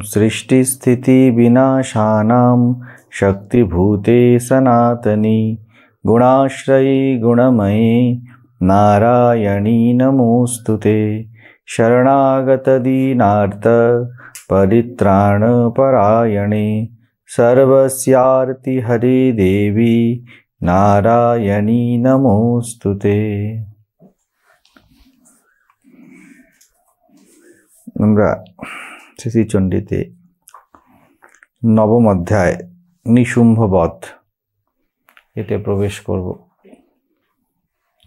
सृष्टिस्थिति विनाशानां शक्तिभूते सनातनी गुणाश्रयी गुणमये नारायणी नमोस्तुते। शरणागत दीनार्त परित्राणपरायणे सर्वस्यार्ति हरे देवी नारायणी नमोस्तुते। আমরা শ্রীচণ্ডীতে নবম অধ্যায় নিশুম্ভ বধ এতে প্রবেশ করব।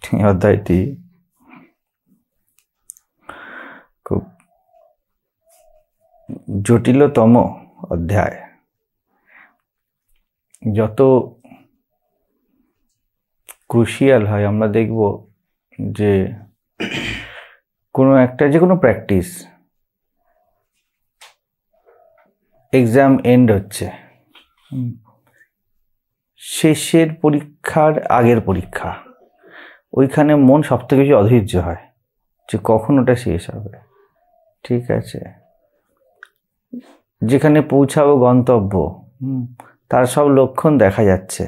এই অধ্যায়টি খুব জটিলতম অধ্যায়। যত ক্রুশিয়াল হয় আমরা দেখব যে কোনো একটা যে কোনো প্র্যাকটিস এক্সাম এন্ড হচ্ছে, শেষের পরীক্ষার আগের পরীক্ষা, ওইখানে মন সবথেকে বেশি অধৈর্য হয় যে কখন ওটা শেষ হবে। ঠিক আছে, যেখানে পৌঁছাবো গন্তব্য তার সব লক্ষণ দেখা যাচ্ছে,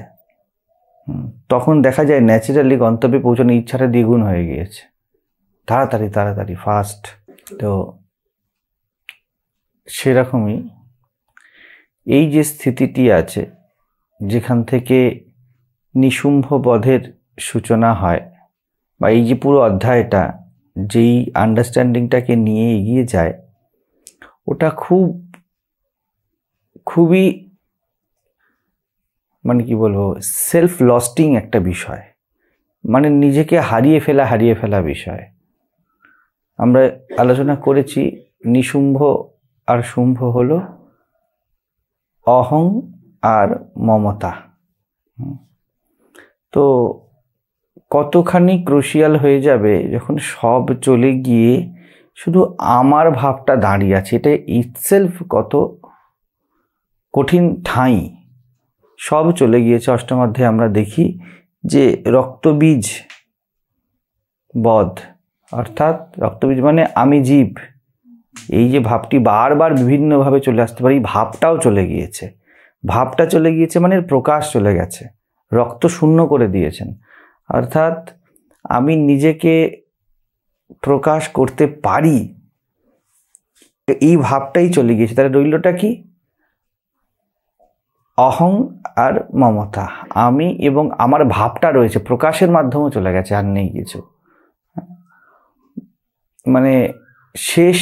তখন দেখা যায় ন্যাচারালি গন্তব্যে পৌঁছানোর ইচ্ছাটা দ্বিগুণ হয়ে গিয়েছে, তাড়াতাড়ি তাড়াতাড়ি ফাস্ট। তো সেরকমই এই যে স্থিতিটি আছে, যেখান থেকে নিশুম্ভ বধের সূচনা হয়, বা এই যে পুরো অধ্যায়টা যেই আন্ডারস্ট্যান্ডিংটাকে নিয়ে এগিয়ে যায়, ওটা খুবই মানে কি বলবো, সেলফ লস্টিং একটা বিষয়, মানে নিজেকে হারিয়ে ফেলা বিষয়। আমরা আলোচনা করেছি নিশুম্ভ আর শুম্ভ হলো অহং আর মমতা। তো কতখানি ক্রুশিয়াল হয়ে যাবে যখন সব চলে গিয়ে শুধু আমার ভাবটা দাঁড়িয়ে আছে। এটা ইটসেলফ কত কঠিন ঠাঁই। সব চলে গিয়েছে। অষ্টম অধ্যায়ে আমরা দেখি যে রক্তবীজ বধ, অর্থাৎ রক্তবীজ মানে আমি জীব, এই যে ভাবটি বারবার বিভিন্নভাবে চলে আসতে পারে, এই ভাবটাও চলে গিয়েছে। ভাবটা চলে গিয়েছে মানে প্রকাশ চলে গেছে, রক্ত শূন্য করে দিয়েছেন। অর্থাৎ আমি নিজেকে প্রকাশ করতে পারি, এই ভাবটাই চলে গিয়েছে। তাহলে রইলটা কি? অহং আর মমতা, আমি এবং আমার ভাবটা রয়েছে, প্রকাশের মাধ্যমে চলে গেছে, আর নেই কিছু। মানে শেষ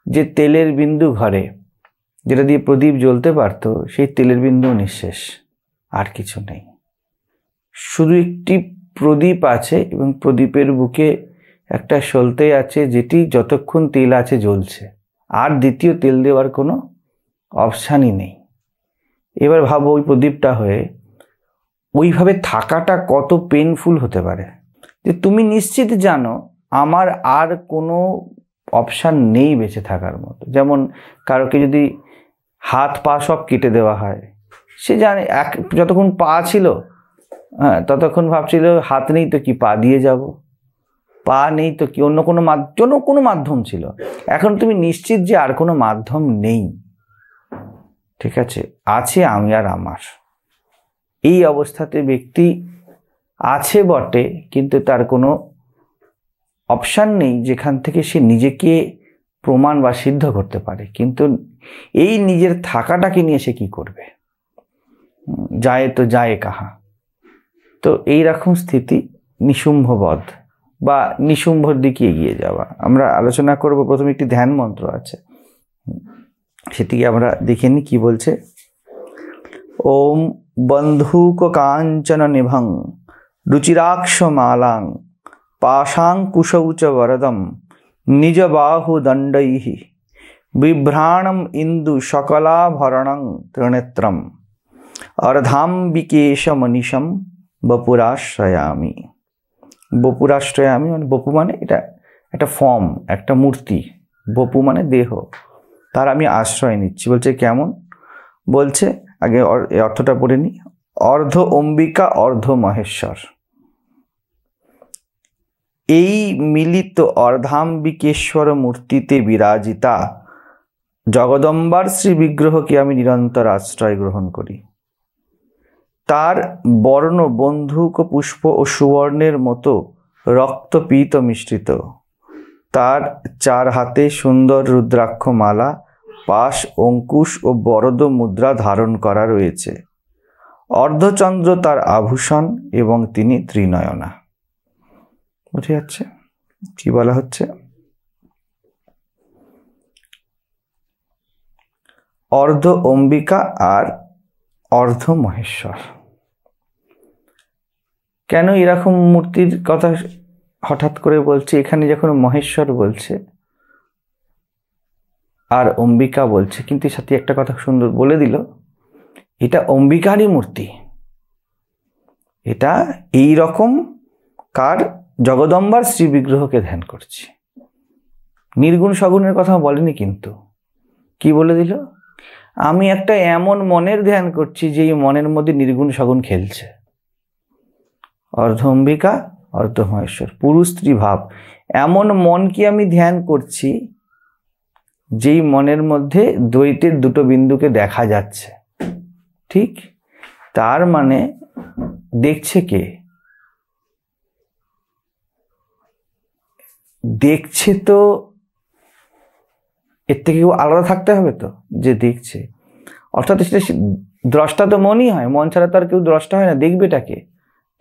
যে তেলের বিন্দু ঘরে, যেটা দিয়ে প্রদীপ জ্বলতে পারতো, সেই তেলের বিন্দু নিঃশেষ, আর কিছু নেই। শুধু একটি প্রদীপ আছে এবং প্রদীপের বুকে একটা সলতে আছে, যেটি যতক্ষণ তেল আছে জ্বলছে, আর দ্বিতীয় তেল দেওয়ার কোনো অপশানই নেই। এবার ভাবো ওই প্রদীপটা হয়ে ওইভাবে থাকাটা কত পেনফুল হতে পারে, যে তুমি নিশ্চিত জানো আমার আর কোনো অপশান নেই বেঁচে থাকার মতো। যেমন কারোকে যদি হাত পা সব কেটে দেওয়া হয়, সে জানে যতক্ষণ পা ছিল, ততক্ষণ ভাবছিল হাত নেই তো কি, পা দিয়ে যাব, পা নেই তো কি, অন্য কোনো মাধ্যম ছিল। এখন তুমি নিশ্চিত যে আর কোনো মাধ্যম নেই। ঠিক আছে, আছে আমি আর আমার। এই অবস্থাতে ব্যক্তি আছে বটে, কিন্তু তার কোনো অপশান নেই যেখান থেকে সে নিজেকে প্রমাণ বা সিদ্ধ করতে পারে। কিন্তু এই নিজের থাকাটাকে নিয়ে সে কি করবে? যায় তো যায় কাহা। তো এইরকম স্থিতি নিশুম্ভ বধ বা নিশুম্ভর দিকে এগিয়ে যাওয়া। আমরা আলোচনা করব। প্রথমে একটি ধ্যান মন্ত্র আছে, সেটিকে আমরা দেখে নিই কি বলছে। ওম বন্ধুক কাঞ্চন নিভং রুচিরাক্ষ মালাং পাশাঙ্কুশৌচ বরদম নিজ বাহু দণ্ডৈঃ বিভ্রাণম ইন্দু সকলাভরণং ত্রিনেত্রম অর্ধাম্বিকেশ মনীষম বপুরাশ্রয়ামি। বপুরাশ্রয়ামি মানে, বপু মানে এটা একটা ফর্ম, একটা মূর্তি। বপু মানে দেহ, তার আমি আশ্রয় নিচ্ছি। বলছে কেমন? বলছে আগে অর্থটা পড়ে নি। অর্ধ অম্বিকা অর্ধ মহেশ্বর, এই মিলিত অর্ধাম্বিকেশ্বর মূর্তিতে বিরাজিতা জগদম্বার শ্রী বিগ্রহকে আমি নিরন্তর আশ্রয় গ্রহণ করি। তার বর্ণ বন্ধুক পুষ্প ও সুবর্ণের মতো রক্তপীত মিশ্রিত। তার 4 হাতে সুন্দর রুদ্রাক্ষ মালা, পাশ, অঙ্কুশ ও বরদ মুদ্রা ধারণ করা রয়েছে। অর্ধচন্দ্র তার আভূষণ এবং তিনি ত্রিনয়না। বুঝে যাচ্ছে কি বলা হচ্ছে? অর্ধ অম্বিকা আর অর্ধ মহেশ্বর। কেন এরকম মূর্তির কথা হঠাৎ করে বলছে? এখানে যখন মহেশ্বর বলছে আর অম্বিকা বলছে, কিন্তু সাথে একটা কথা সুন্দর বলে দিল, এটা অম্বিকারই মূর্তি। এটা এই রকম কার জগদম্বার শ্রী বিগ্রহকে ধ্যান করছি। নির্গুণ সগুণের কথা বলেনি, কিন্তু কি বলে দিল? আমি একটা এমন মনের ধ্যান করছি যেই মনের মধ্যে নির্গুণ সগুণ খেলছে। অর্ধ অম্বিকা অর্ধ মহেশ্বর, পুরুষ স্ত্রী ভাব। এমন মনকে আমি ধ্যান করছি যেই মনের মধ্যে দ্বৈতের দুটো বিন্দুকে দেখা যাচ্ছে। ঠিক, তার মানে দেখছে কে? দেখছে তো এর থেকে আলাদা থাকতে হবে তো, যে দেখছে। অর্থাৎ সেটা দ্রষ্টা তো মনই হয়, মন ছাড়া তো আর কেউ দ্রষ্টা হয় না, দেখবেটাকে।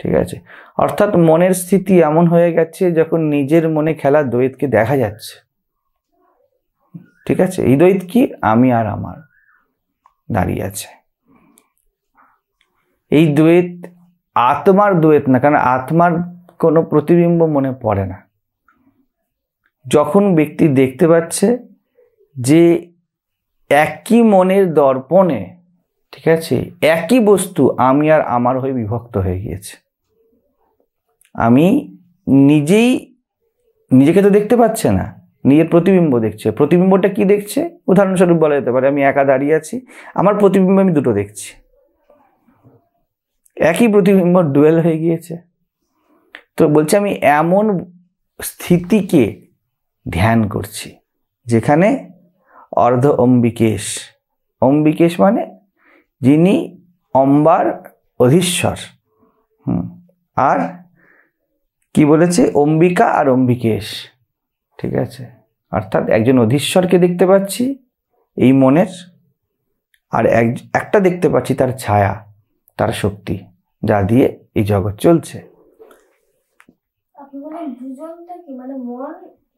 ঠিক আছে, অর্থাৎ মনের স্থিতি এমন হয়ে গেছে যখন নিজের মনে খেলা দ্বৈতকে দেখা যাচ্ছে। ঠিক আছে, এই দ্বৈত কি? আমি আর আমার দাঁড়িয়ে আছে। এই দ্বৈত আত্মার দ্বৈত না, কারণ আত্মার কোনো প্রতিবিম্ব মনে পড়ে না। যখন ব্যক্তি দেখতে পাচ্ছে যে একই মনের দর্পণে, ঠিক আছে, একই বস্তু আমি আর আমার হয়ে বিভক্ত হয়ে গিয়েছে। আমি নিজেকে তো দেখতে পাচ্ছে না, নিজের প্রতিবিম্ব দেখছে। প্রতিবিম্বটা কি দেখছে? উদাহরণস্বরূপ বলা যেতে পারে আমি একা দাঁড়িয়ে আছি, আমার প্রতিবিম্ব আমি দুটো দেখছি। একই প্রতিবিম্ব ডুয়েল হয়ে গিয়েছে। তো বলছে আমি এমন স্থিতিকে ধ্যান করছি যেখানে অর্ধ অম্বিকেশ। অম্বিকেশ মানে যিনি অম্বার অধীশ্বর। আর কি বলেছে? অম্বিকা আর অম্বিকেশ। ঠিক আছে, অর্থাৎ একজন অধীশ্বরকে দেখতে পাচ্ছি এই মনের, আর একটা দেখতে পাচ্ছি তার ছায়া, তার শক্তি, যা দিয়ে এই জগৎ চলছে। আপনি বলেন দুজনটা কি, মানে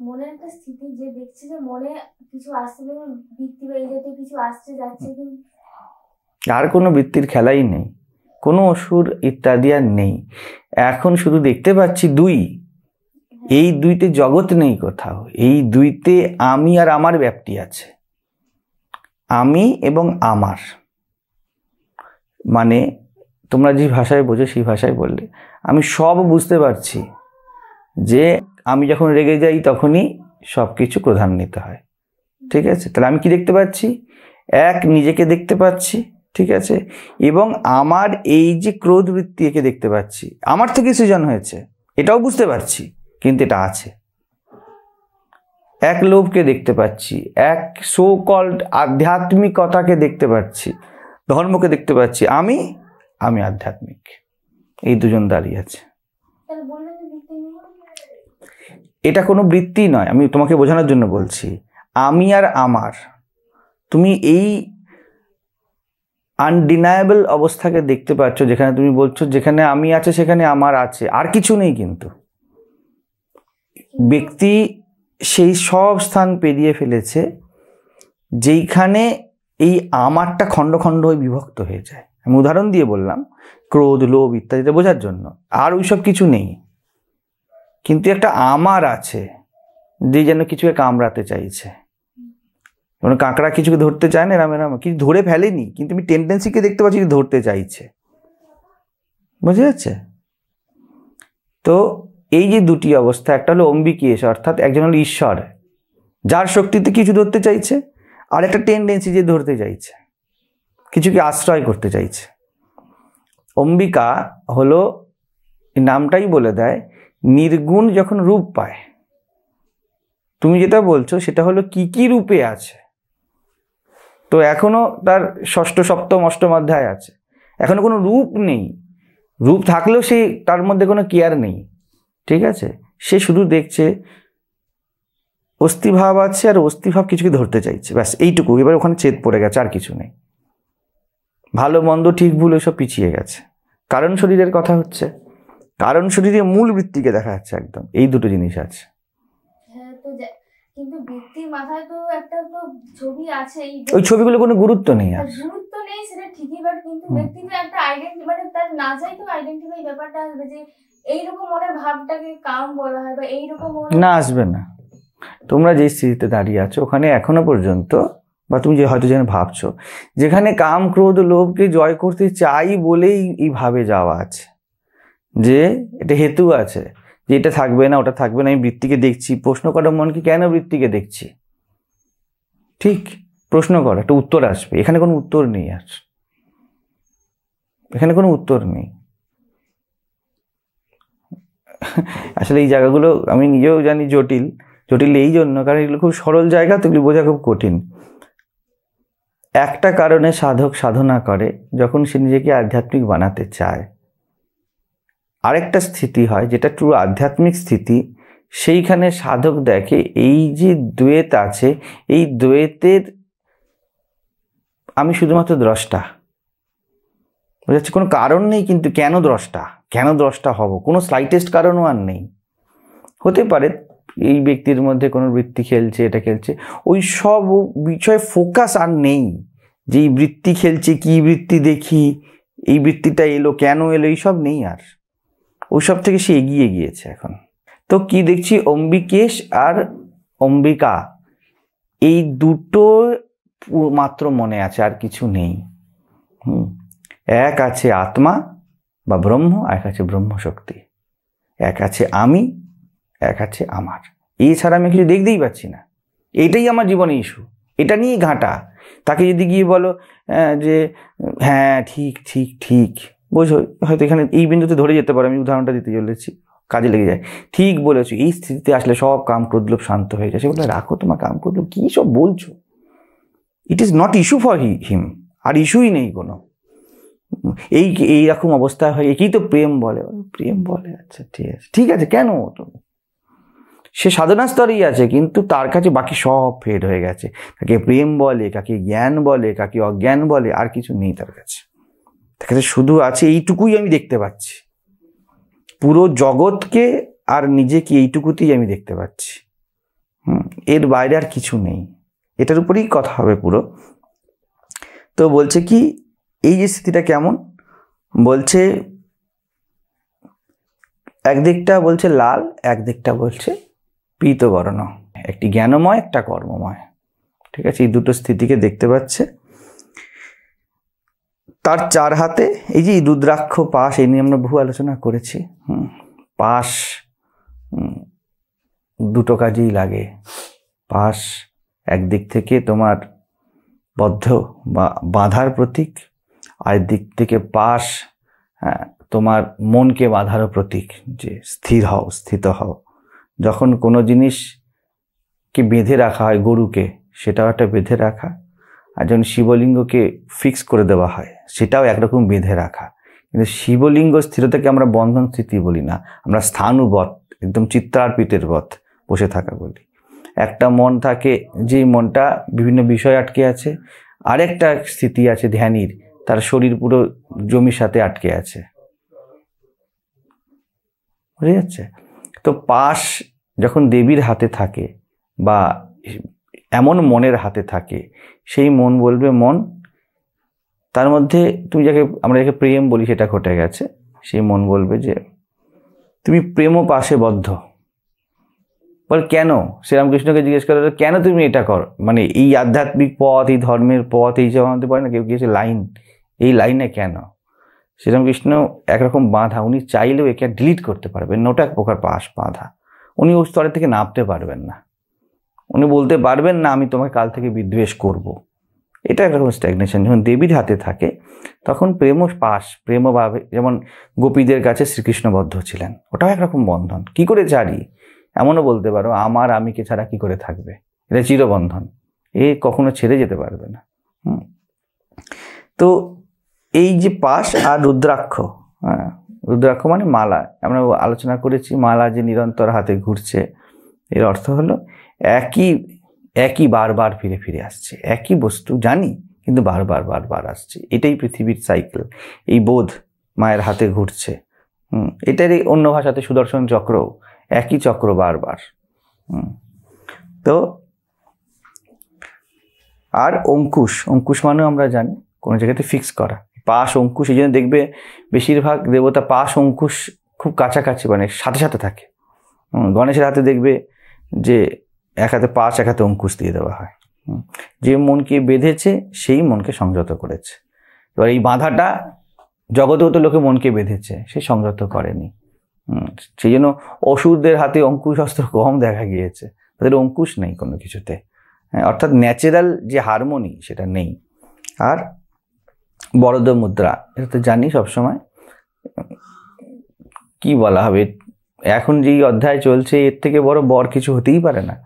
মনের একটা স্থিতি যে দেখছে যে মনে কিছু আসছে, যেমন বৃত্তি বা এই জাতীয় কিছু আসছে যাচ্ছে, কিন্তু আর কোনো বৃত্তির খেলাই নেই, কোনো অসুর ইত্যাদি আর নেই। এখন শুধু দেখতে পাচ্ছি দুই। এই দুইতে জগৎ নেই কোথাও, এই দুইতে আমি আর আমার ব্যাপ্তি আছে। আমি এবং আমার, মানে তোমরা যে ভাষায় বোঝো সেই ভাষায় বললে আমি সব বুঝতে পারছি যে আমি যখন রেগে যাই তখনই সব কিছু প্রধান্বিত হয়। ঠিক আছে, তাহলে আমি কি দেখতে পাচ্ছি? এক, নিজেকে দেখতে পাচ্ছি। ঠিক আছে, এবং আমার এই যে ক্রোধ বৃত্তি, একে দেখতে পাচ্ছি। আমার থেকে সৃজন হয়েছে এটাও বুঝতে পারছি, কিন্তু এটা আছে। এক, লোভকে দেখতে পাচ্ছি। এক, সো কল্ড আধ্যাত্মিকতাকে দেখতে পাচ্ছি, ধর্মকে দেখতে পাচ্ছি। আমি আধ্যাত্মিক, এই দুজন দাঁড়িয়ে আছে। এটা কোনো বৃত্তি নয়, আমি তোমাকে বোঝানোর জন্য বলছি। আমি আর আমার, তুমি এই আনডিনায়েবল অবস্থাকে দেখতে পাচ্ছ, যেখানে তুমি বলছো যেখানে আমি আছে সেখানে আমার আছে, আর কিছু নেই। কিন্তু ব্যক্তি সেই সব স্থান পেরিয়ে ফেলেছে যেইখানে এই আমারটা খণ্ড খণ্ড হয়ে বিভক্ত হয়ে যায়। আমি উদাহরণ দিয়ে বললাম, ক্রোধ, লোভ ইত্যাদিতে বোঝার জন্য। আর ওইসব কিছু নেই, কিন্তু একটা আমার আছে যে যেন কিছুকে কামড়াতে চাইছে। যেমন কাঁকড়া কিছুকে ধরতে চায় না, এরম কিছু ধরে ফেলেনি, কিন্তু আমি টেন্ডেন্সিকে দেখতে পাচ্ছি যে ধরতে চাইছে। বুঝে যাচ্ছে? তো এই যে দুটি অবস্থা, একটা হলো অম্বিকেশ, অর্থাৎ একজন হলো ঈশ্বর যার শক্তিতে কিছু ধরতে চাইছে, আর একটা টেন্ডেন্সি যে ধরতে চাইছে, কিছুকে আশ্রয় করতে চাইছে। অম্বিকা হলো, নামটাই বলে দেয়, নির্গুণ যখন রূপ পায়। তুমি যেটা বলছো সেটা হলো কি কি রূপে আছে, তো এখনো তার ষষ্ঠ সপ্তম অষ্টম অধ্যায় আছে, এখনো কোনো রূপ নেই। রূপ থাকলেও সেই তার মধ্যে কোনো কেয়ার নেই, ঠিক আছে? সে শুধু দেখছে অস্থিভাব আছে, আর অস্থিভাব কিছুকে ধরতে চাইছে, ব্যাস এইটুকু। এবার ওখানে ছেদ পড়ে গেছে, আর কিছু নেই। ভালো মন্দ ঠিক ভুল এসব পিছিয়ে গেছে। কারণ শরীরের কথা হচ্ছে, কারণ শরীরের মূল বৃত্তিকে দেখা যাচ্ছে একদম। এই দুটো জিনিস আছে। হ্যাঁ, তো কিন্তু বৃত্তির মাথায় তো একটা তো ছবি আছে, ওই ছবিগুলো কোনো গুরুত্ব নেই, আর গুরুত্ব নেই সেটা ঠিকই, বাট কিন্তু ব্যক্তিতে একটা আইডেন্টি, মানে তার না চাইতেও আইডেন্টিফাই ব্যাপারটা আসবে যে এইরকম মনের ভাবটাকে কাম বলা হয়, বা এইরকম না, আসবে না। তোমরা যে স্থিতিতে দাঁড়িয়ে আছো ওখানে এখনো পর্যন্ত, বা তুমি যে হয়তো যেন ভাবছো, যেখানে কাম ক্রোধ লোভকে জয় করতে চাই বলেই এই ভাবে যাওয়া আছে, যে এটা হেতু আছে যে এটা থাকবে না ওটা থাকবে না। আমি বৃত্তিকে দেখছি, প্রশ্ন করো মনকে, কেন বৃত্তিকে দেখছি? ঠিক, প্রশ্ন করো, একটা উত্তর আসবে। এখানে কোনো উত্তর নেই, আর এখানে কোনো উত্তর নেই। আসলে এই জায়গাগুলো আমি নিজেও জানি জটিল। জটিল এই জন্য কারণ এগুলো খুব সরল জায়গা, তো এগুলো বোঝা খুব কঠিন। একটা কারণে সাধক সাধনা করে যখন সে নিজেকে আধ্যাত্মিক বানাতে চায়। আরেকটা স্থিতি হয় যেটা ট্রু আধ্যাত্মিক স্থিতি, সেইখানে সাধক দেখে এই যে দ্বৈত আছে, এই দ্বৈতের আমি শুধুমাত্র দ্রষ্টা। বুঝাচ্ছে কোনো কারণ নেই, কিন্তু কেন দ্রষ্টা, কেন দ্রষ্টা হব, কোনো স্লাইটেস্ট কারণও আর নেই। হতে পারে এই ব্যক্তির মধ্যে কোনো বৃত্তি খেলছে, এটা খেলছে, ওই সব বিষয়ে ফোকাস আর নেই। যে এই বৃত্তি খেলছে, কি বৃত্তি দেখি, এই বৃত্তিটা এলো কেন এলো, এইসব নেই আর। ওইসব থেকে সে এগিয়ে গিয়েছে এখন। তো কি দেখছি, অম্বিকেশ আর অম্বিকা, এই দুটো মাত্র মনে আছে, আর কিছু নেই। এক আছে আত্মা বা ব্রহ্ম, এক আছে ব্রহ্মশক্তি, এক আছে আমি, এক আছে আমার। এছাড়া আমি কিছু দেখতেই পাচ্ছি না। এটাই আমার জীবনে ইস্যু, এটা নিয়েই ঘাঁটা। তাকে যদি গিয়ে বলো যে হ্যাঁ ঠিক ঠিক ঠিক, বোঝো হয়তো এখানে এই বিন্দুতে ধরে যেতে পারে, আমি উদাহরণটা দিতে চলেছি, কাজে লেগে যায়। ঠিক বলেছো, এই স্থিতিতে আসলে সব কাম ক্রোধ লোভ শান্ত হয়ে যায়। সে বলে রাখো তোমার কাম ক্রোধ লোভ, কী সব বলছো, it is not issue for him, আর ইস্যুই নেই কোনো। এইরকম অবস্থা হয়, একেই তো প্রেম বলে। প্রেম বলে, আচ্ছা ঠিক আছে, ঠিক আছে, কেন তুমি? সে সাধনা স্তরেই আছে, কিন্তু তার কাছে বাকি সব ফেড হয়ে গেছে। কাকে প্রেম বলে, কাকে জ্ঞান বলে, কাকে অজ্ঞান বলে, আর কিছু নেই তার কাছে। তার কাছে শুধু আছে এইটুকুই আমি দেখতে পাচ্ছি, পুরো জগৎকে আর নিজেকে এইটুকুতেই আমি দেখতে পাচ্ছি। এর বাইরে আর কিছু নেই। এটার উপরেই কথা হবে পুরো। তো বলছে কি, এই যে স্থিতিটা কেমন, বলছে একদিকটা বলছে লাল, একদিকটা বলছে পীতবর্ণ, একটি জ্ঞানময়, একটা কর্মময়। ঠিক আছে, এই দুটো স্থিতিকে দেখতে পাচ্ছে। তার চার হাতে এই যে রুদ্রাক্ষ পাশ, এই নিয়ে আমরা বহু আলোচনা করেছি। পাশ দুটো কাজেই লাগে। পাশ একদিক থেকে তোমার বদ্ধ বা বাঁধার প্রতীক, আর দিক থেকে পাশ তোমার মনকে বাঁধারও প্রতীক, যে স্থির হও, স্থিত হও। যখন কোনো জিনিসকে বেঁধে রাখা হয়, গরুকে, সেটাও একটা বেঁধে রাখা। আর যখন শিবলিঙ্গকে ফিক্স করে দেওয়া হয়, সেটাও একরকম বেঁধে রাখা। কিন্তু শিবলিঙ্গ স্থিরতাকে আমরা বন্ধন স্থিতি বলি না, আমরা স্থানুবৎ, একদম চিত্রার্পিতের বৎ বসে থাকা বলি। একটা মন থাকে, যেই মনটা বিভিন্ন বিষয় আটকে আছে। আরেকটা স্থিতি আছে ধ্যানীর, তার শরীর পুরো জমির সাথে আটকে আছে। বুঝে যাচ্ছে? তো পাশ যখন দেবীর হাতে থাকে বা এমন মনের হাতে থাকে, সেই মন বলবে মন, তার মধ্যে তুমি আমরা যাকে প্রেম বলি সেটা ঘটে গেছে। সেই মন বলবে যে তুমি প্রেম পাশে বদ্ধ। বল কেন? শ্রীরামকৃষ্ণকে জিজ্ঞেস করে, কেন তুমি এটা কর, মানে এই আধ্যাত্মিক পথ, এই ধর্মের পথ, এই সব আমাদের পারে না, কেউ গিয়েছে লাইন, এই লাইনে কেন? শ্রীরামকৃষ্ণ একরকম বাঁধা, উনি চাইলেও একে ডিলিট করতে পারবেন না, ওটা এক প্রকার পাশ বাঁধা। উনি ওই স্তরের থেকে নামতে পারবেন না। উনি বলতে পারবেন না আমি তোমাকে কাল থেকে বিদ্বেষ করব। এটা একরকম স্ট্যাগনেশন। যখন দেবীর হাতে থাকে তখন প্রেম পাশ, প্রেমভাবে, যেমন গোপীদের কাছে শ্রীকৃষ্ণবদ্ধ ছিলেন, ওটাও একরকম বন্ধন। কি করে ছাড়ি? এমনও বলতে পারো, আমার আমিকে ছাড়া কি করে থাকবে, এটা চিরবন্ধন, এ কখনো ছেড়ে যেতে পারবে না। তো এই যে পাশ আর রুদ্রাক্ষ, হ্যাঁ, রুদ্রাক্ষ মানে মালা, আমরা আলোচনা করেছি মালা যে নিরন্তর হাতে ঘুরছে, এর অর্থ হলো একই বারবার ফিরে ফিরে আসছে, একই বস্তু জানি কিন্তু বারবার আসছে, এটাই পৃথিবীর সাইকেল। এই বোধ মায়ের হাতে ঘুরছে, এটারই অন্য ভাষাতে সুদর্শন চক্র, একই চক্র বারবার। তো আর অঙ্কুশ মানেও আমরা জানি কোনো জায়গাতে ফিক্স করা, পাশ অঙ্কুশ, এই জন্য দেখবে বেশিরভাগ দেবতা পাশ অঙ্কুশ খুব কাছাকাছি, মানে সাথে সাথে থাকে। গণেশের হাতে দেখবে যে এক হাতে পাশ এক হাতে অঙ্কুশ দিয়ে দেওয়া হয়। যে মনকে বেঁধেছে সেই মনকে সংযত করেছে। এবার এই বাঁধাটা জগতেও লোকে মনকে বেঁধেছে, সে সংযত করেনি। সেই জন্য অসুরদের হাতে অঙ্কুশ অস্ত্র কম দেখা গিয়েছে, তাদের অঙ্কুশ নেই কোনো কিছুতে, অর্থাৎ ন্যাচারাল যে হারমোনি সেটা নেই। আর বরদ মুদ্রা, এটা তো জানি সবসময় কি বলা হবে, এখন যেই অধ্যায় চলছে এর থেকে বড় বর কিছু হতেই পারে না।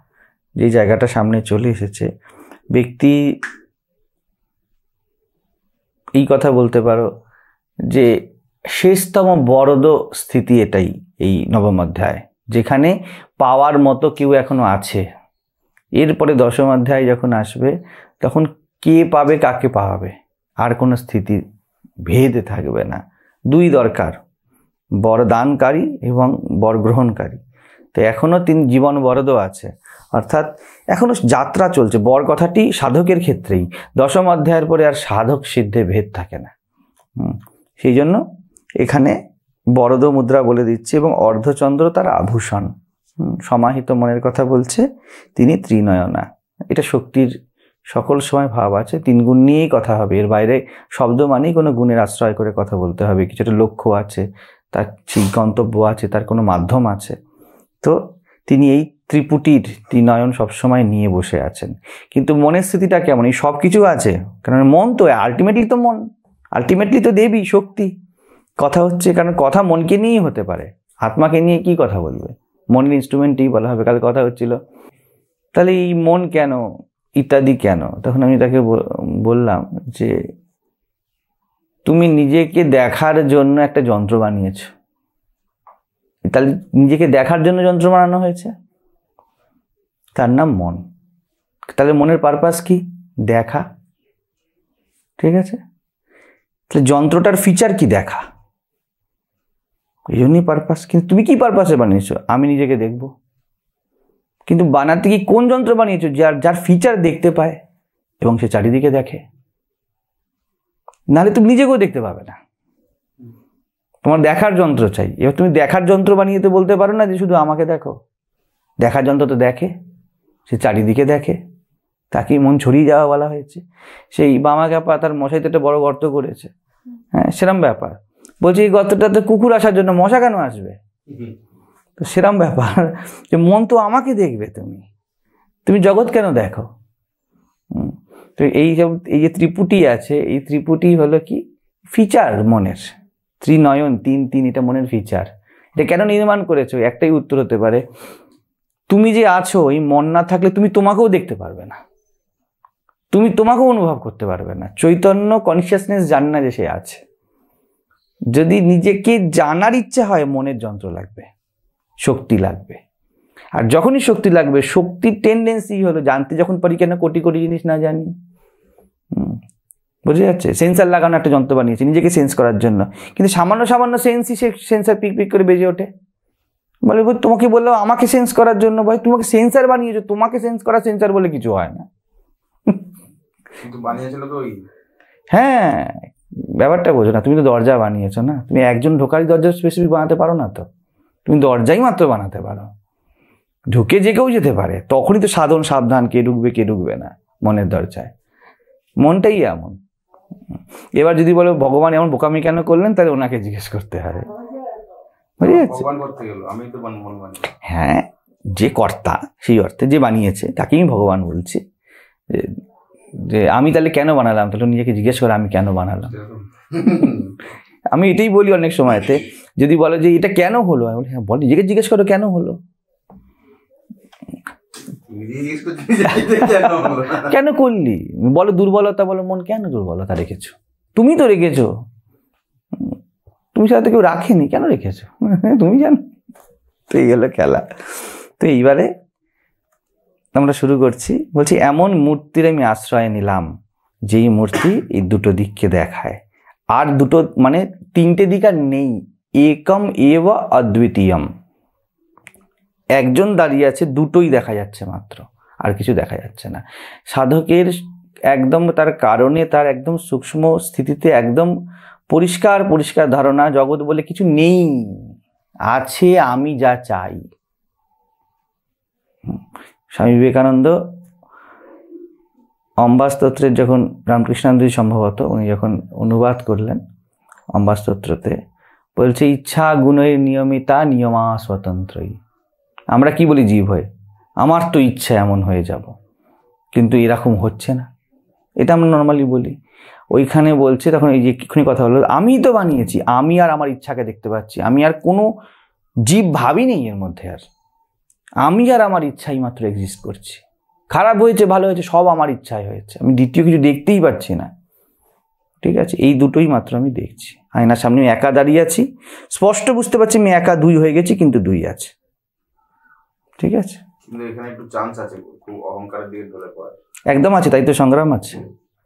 যে জায়গাটা সামনে চলে এসেছে, ব্যক্তি এই কথা বলতে পারো যে শেষতম বরদ স্থিতি এটাই, এই নবম অধ্যায়, যেখানে পাওয়ার মতো কেউ এখনো আছে। এরপরে দশম অধ্যায় যখন আসবে তখন কে পাবে কাকে পাওয়াবে, আর কোনো স্থিতি ভেদ থাকবে না। দুই দরকার, বরদানকারী এবং বর গ্রহণকারী। তো এখনো জীবন বরদও আছে, অর্থাৎ এখনো যাত্রা চলছে। বর কথাটি সাধকের ক্ষেত্রেই, দশম অধ্যায়ের পরে আর সাধক সিদ্ধে ভেদ থাকে না। সেই জন্য এখানে বরদ মুদ্রা বলে দিচ্ছে, এবং অর্ধচন্দ্র তার আভূষণ। সমাহিত মনের কথা বলছে, তিনি ত্রিনয়না। এটা শক্তির সকল সময় ভাব আছে, তিন গুণ নিয়েই কথা হবে, এর বাইরে শব্দ মানেই কোনো গুণের আশ্রয় করে কথা বলতে হবে, কিছু একটা লক্ষ্য আছে, তার সেই গন্তব্য আছে, তার কোনো মাধ্যম আছে। তো তিনি এই ত্রিপুটির ত্রিনয়ন সবসময় নিয়ে বসে আছেন। কিন্তু মনের স্থিতিটা কেমন? এই সব কিছু আছে, কারণ মন তো আলটিমেটলি তো মন, আলটিমেটলি তো দেবী শক্তি। কথা হচ্ছে, কারণ কথা মনকে নিয়েই হতে পারে, আত্মাকে নিয়ে কি কথা বলবে? মনের ইনস্ট্রুমেন্টই বলা হবে। কাল কথা হচ্ছিল, তাহলে এই মন কেন, ইত্যাদি কেন? তখন আমি তাকে বললাম যে তুমি নিজেকে দেখার জন্য একটা যন্ত্র বানিয়েছ। তাহলে নিজেকে দেখার জন্য যন্ত্র বানানো হয়েছে, তার নাম মন। তাহলে মনের পারপাস কি? দেখা। ঠিক আছে, তাহলে যন্ত্রটার ফিচার কি? দেখা। এই জন্যই পারপাস। কিন্তু তুমি কি পারপাসে বানিয়েছো? আমি নিজেকে দেখব। কিন্তু বানাতে কি কোন যন্ত্র বানিয়েছো? যার ফিচার দেখতে পায় এবং সে চারিদিকে দেখে। নাহলে তুমি নিজেকেও দেখতে পাবে না। তোমার দেখার যন্ত্র চাই। এবার তুমি দেখার যন্ত্র বানিয়ে তো বলতে পারো না যে শুধু আমাকে দেখো। দেখার যন্ত্র তো দেখে, সে চারিদিকে দেখে, তাকেই মন ছড়িয়ে যাওয়া বলা হয়েছে। সেই বামা ক্যাপা তার মশাইতে একটা বড় গর্ত করেছে, হ্যাঁ, সেরম ব্যাপার। বলছে এই গর্তটাতে কুকুর আসার জন্য, মশা কেন আসবে? তো সেরম ব্যাপার যে মন তো আমাকে দেখবে, তুমি জগৎ কেন দেখো? তো এই যে ত্রিপুটি আছে, এই ত্রিপুটি হলো কি? ফিচার মনের। ত্রিনয়ন, তিন, এটা মনের ফিচার। এটা কেন নির্মাণ করেছো? একটাই উত্তর হতে পারে, তুমি যে আছো, এই মন না থাকলে তুমি তোমাকেও দেখতে পারবে না, তুমি তোমাকেও অনুভব করতে পারবে না। চৈতন্য কনসিয়াসনেস জানে না যে সে আছে। যদি নিজেকে জানার ইচ্ছা হয়, মনের যন্ত্র লাগবে, শক্তি লাগবে। আর যখনই শক্তি লাগবে, শক্তির টেন্ডেন্সি হলো জানতে যখন পারি কেন কোটি কোটি জিনিস না জানি। বুঝে যাচ্ছে? সেন্সার লাগানো একটা যন্ত্র বানিয়েছে নিজেকে সেন্স করার জন্য, কিন্তু সামান্য সেন্সই সে সেন্সার পিক পিক করে বেজে ওঠে। বলে তোমাকে বললো আমাকে সেন্স করার জন্য, ভাই তোমাকে সেন্সার বানিয়েছো, তোমাকে সেন্স করা সেন্সার বলে কিছু হয় না। কিন্তু বানিয়েছিল তো ওই, হ্যাঁ, ব্যাপারটা বোঝো না। তুমি তো দরজা বানিয়েছো না, তুমি একজন ঢোকারই দরজা স্পেসিফিক বানাতে পারো না। তো তুমি দরজাই মাত্র বানাতে পারো, ঢুকে যে কেউ যেতে পারে। তখনই তো সাবধান কে ঢুকবে না মনের দরজায়। মনটাই এমন। এবার যদি বলো ভগবান এমন বোকামি কেন করলেন, তাহলে ওনাকে জিজ্ঞেস করতে হবে। হ্যাঁ, যে কর্তা, সেই অর্থে যে বানিয়েছে তাকেই ভগবান বলছি। যে আমি তাহলে কেন বানালাম? তাহলে নিজেকে জিজ্ঞেস করে আমি কেন বানালাম। আমি এটাই বলি অনেক সময়তে, যদি বলো যে এটা কেন হলো, আমি বলি হ্যাঁ বল, নিজেকে জিজ্ঞেস করো কেন হলো। জিজ্ঞেস করছি যে কেন হলো? কেন করলি? বলো দুর্বলতা, বলো মন কেন দুর্বলতা রেখেছো? তুমি তো রেখেছো, তুমি সাথে কেউ রাখেনি, কেন রেখেছো? তুমি জানো। তো এই হলো খেলা। তো এইবারে আমরা শুরু করছি। বলছি এমন মূর্তির আমি আশ্রয় নিলাম যেই মূর্তি এই দুটো দিককে দেখায়, আর দুটো মানে তিনটে দিক আর নেই। একম এব অদ্বিতীয়ম, একজন দাঁড়িয়ে আছে, দুটোই দেখা যাচ্ছে মাত্র, আর কিছু দেখা যাচ্ছে না। সাধকের একদম তার কারণে তার একদম সূক্ষ্ম স্থিতিতে একদম পরিষ্কার পরিষ্কার ধারণা, জগৎ বলে কিছু নেই, আছে আমি যা চাই। স্বামী বিবেকানন্দ অম্বা স্তোত্রের যখন রামকৃষ্ণানন্দজি সম্ভবত উনি যখন অনুবাদ করলেন অম্বা স্তোত্রতে, বলছে ইচ্ছা গুণের নিয়মিতা নিয়মা স্বতন্ত্রই। আমরা কি বলি জীব হয়ে, আমার তো ইচ্ছা এমন হয়ে যাব, কিন্তু এরকম হচ্ছে না, এটা আমরা নর্মালি বলি। ওইখানে বলছে তখন এই যে এক্ষুনি কথা হলো, আমি তো বানিয়েছি, আমি আর আমার ইচ্ছাকে দেখতে পাচ্ছি, আমি আর কোনো জীব ভাবি নেই এর মধ্যে, আর আমি আর আমার ইচ্ছাই মাত্র এক্সিস্ট করছি। খারাপ হয়েছে ভালো হয়েছে সব আমার ইচ্ছাই হয়েছে, আমি দ্বিতীয় কিছু দেখতেই পাচ্ছি না। ঠিক আছে, এই দুটোই মাত্র আমি দেখছি। আয়নার সামনে আমি একা দাঁড়িয়ে আছি, স্পষ্ট বুঝতে পারছি আমি একা, দুই হয়ে গেছি, কিন্তু দুই আছে। ঠিক আছে, কিন্তু এখানে একটু চান্স আছে খুব অহংকারের দিকে ধরে পড়ে। একদম আছে, তাই তো সংগ্রাম আছে,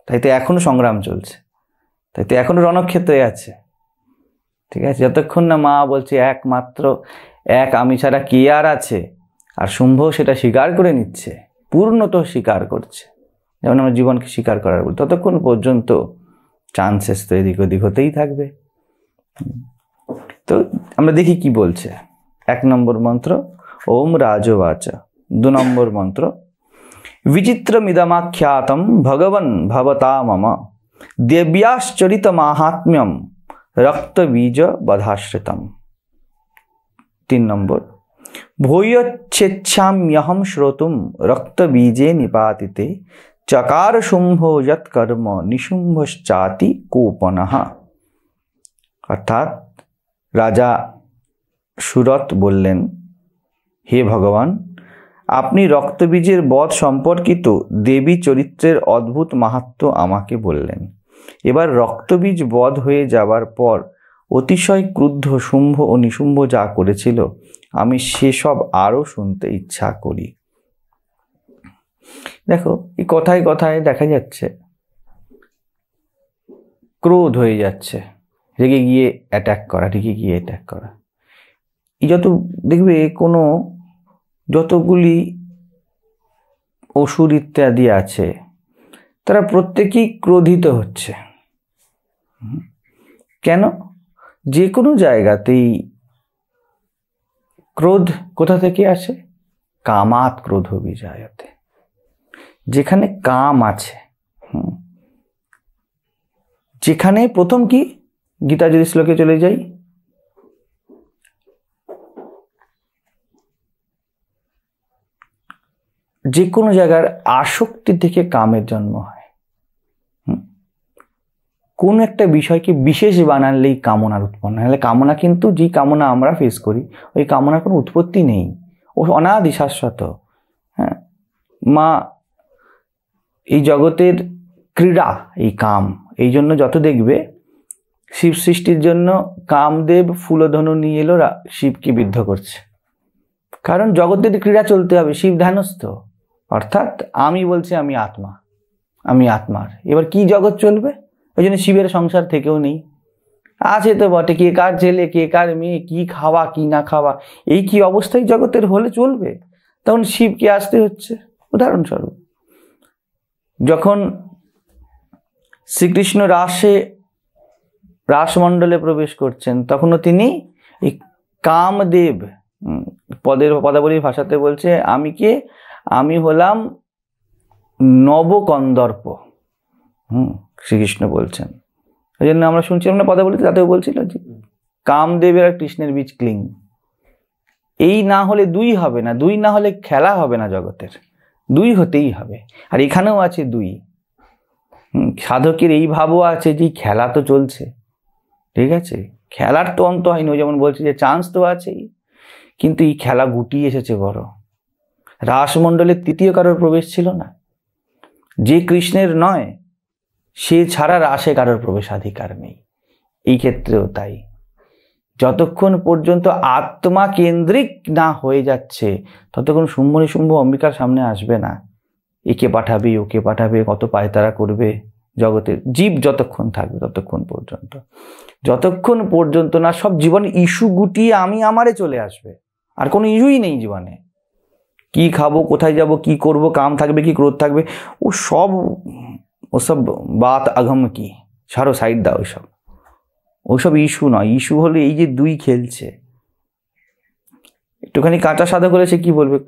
তাই তো এখনো সংগ্রাম চলছে, তাই তো এখনো রণক্ষেত্রে আছে। ঠিক আছে, যতক্ষণ না মা বলছে একমাত্র এক আমি ছাড়া কে আর আছে, আর শুম্ভ সেটা স্বীকার করে নিচ্ছে, পূর্ণত স্বীকার করছে, যেমন আমরা জীবনকে স্বীকার করার বলি, ততক্ষণ পর্যন্ত চান্সেস তো এদিক ওদিক হতেই থাকবে। তো আমরা দেখি কি বলছে। 1 নম্বর মন্ত্র ওম রাজবাচ। 2 নম্বর মন্ত্র বিচিত্রমিদমাখ্যাতম ভগবন ভবতা মম দেব্যাশ্চরিত মাহাত্ম্যম রক্তবীজ বধাশ্রিতম। 3 নম্বর ভূয়োচ্ছেচ্ছাম্যহম শ্রোতুম রক্তবীজে নিপাতিতে চকার শুম্ভ যৎকর্ম নিশুম্ভশ্চাতি কোপনঃ। অর্থাৎ রাজা সুরত বললেন, হে ভগবান, আপনি রক্তবীজের বধ সম্পর্কিত দেবী চরিত্রের অদ্ভুত মাহাত্ম্য আমাকে বললেন। এবার রক্তবীজ বধ হয়ে যাবার পর অতিশয় ক্রুদ্ধ শুম্ভ ও নিশুম্ভ যা করেছিল, আমি সেসব আরও শুনতে ইচ্ছা করি। দেখো, এই কথায় কথায় দেখা যাচ্ছে ক্রোধ হয়ে যাচ্ছে, রেগে গিয়ে অ্যাটাক করা, রেগে গিয়ে অ্যাটাক করা। এই যত দেখবে কোনো যতগুলি অসুর ইত্যাদি আছে, তারা প্রত্যেকেই ক্রোধিত হচ্ছে। কেন? যে কোনো জায়গাতেই ক্রোধ কোথা থেকে আসে? কামাত ক্রোধ বিজায়তে। যেখানে কাম আছে, যেখানে প্রথম কি, গীতা যদি শ্লোকে চলে যাই, যে কোনো জায়গার আসক্তি থেকে কামের জন্ম হয়। কোন একটা বিষয়কে বিশেষ বানালেই কামনার উৎপন্ন হয়। কামনা কিন্তু যে কামনা আমরা ফেস করি, ওই কামনার কোনো উৎপত্তি নেই, ও অনাদি শাশ্বত। হ্যাঁ, মা এই জগতের ক্রীড়া এই কাম, এই জন্য যত দেখবে শিব সৃষ্টির জন্য কামদেব ফুলধনু নিয়ে এলো, শিবকে বিদ্ধ করছে, কারণ জগতের ক্রীড়া চলতে হবে। শিব ধ্যানস্থ, অর্থাৎ আমি বলছি আমি আত্মা, আমি আত্মার, এবার কি জগৎ চলবে? ওই জন্য শিবের সংসার থেকেও নেই, আছে তো বটে, কে কার ছেলে কে কার মেয়ে, কি খাওয়া কি না খাওয়া, এই কি অবস্থায় জগতের হলে চলবে? তখন শিবকে আসতে হচ্ছে। উদাহরণস্বরূপ, যখন শ্রীকৃষ্ণ রাসমণ্ডলে প্রবেশ করছেন, তখনও তিনি এই কামদেব, পদাবলীর ভাষাতে বলছে আমি কে? আমি হলাম নবকন্দর্প। শ্রীকৃষ্ণ বলছেন, ওই জন্য আমরা শুনছিলাম না পদাবলীতে, তাতেও বলছিল যে কামদেবের আর কৃষ্ণের বীজ ক্লিং। এই না হলে দুই হবে না, দুই না হলে খেলা হবে না জগতের, দুই হতেই হবে। আর এখানেও আছে দুই। সাধকের এই ভাবও আছে যে খেলা তো চলছে, ঠিক আছে, খেলার তো অন্ত হয়নি। যেমন বলছে যে চান্স তো আছেই, কিন্তু এই খেলা গুটিয়ে এসেছে বড়। রাসমণ্ডলের তৃতীয় কারোর প্রবেশ ছিল না। যে কৃষ্ণের নয় সে ছাড়া রাসে কারোর প্রবেশাধিকার নেই। এই ক্ষেত্রেও তাই, যতক্ষণ পর্যন্ত আত্মা কেন্দ্রিক না হয়ে যাচ্ছে ততক্ষণ শুম্ভ নিশুম্ভ অম্বিকার সামনে আসবে না। একে পাঠাবে ওকে পাঠাবে, কত পায়তারা করবে জগতের জীব যতক্ষণ থাকবে যতক্ষণ পর্যন্ত না সব জীবন ইস্যু গুটিয়ে আমি আমারে চলে আসবে, আর কোনো ইস্যুই নেই জীবনে। কি খাবো, কোথায় যাব, কি করব, কাম থাকবে কি ক্রোধ থাকবে, ওসব বাত আঘম কি, সারো সাইড দাও। ওইসব ইস্যু নয়। ইস্যু হলো এই যে দুই খেলছে, একটুখানি কাঁচা সাদা করে সে কি বলবে,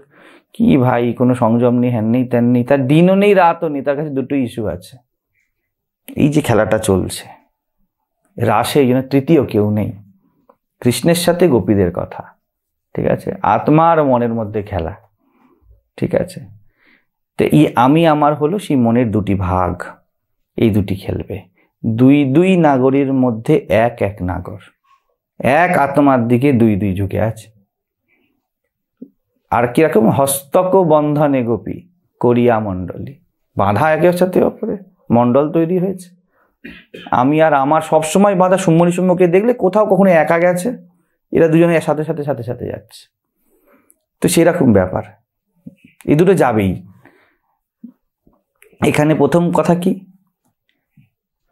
কি ভাই কোনো সংযম নেই, হ্যান নেই ত্যান নেই, তার দিনও নেই রাতও নেই, তার কাছে দুটো ইস্যু আছে। এই যে খেলাটা চলছে রাসে, এই জন্য তৃতীয় কেউ নেই। কৃষ্ণের সাথে গোপীদের কথা, ঠিক আছে, আত্মা আর মনের মধ্যে খেলা, ঠিক আছে। তো এই আমি আমার হলো সেই মনের দুটি ভাগ, এই দুটি খেলবে। দুই দুই নাগরীর মধ্যে এক এক নাগর, এক আত্মার দিকে দুই দুই ঝুঁকে আছে। আর কিরকম হস্তক বন্ধনে গোপী করিয়া মণ্ডলী, বাঁধা একের সাথে অপরে, মণ্ডল তৈরি হয়েছে। আমি আর আমার সবসময় বাঁধা। শুম্ভ নিশুম্ভকে দেখলে কোথাও কখনো একা গেছে, এরা দুজনে সাথে সাথে সাথে সাথে যাচ্ছে। তো সেরকম ব্যাপার, এই দুটো যাবেই। এখানে প্রথম কথা কি,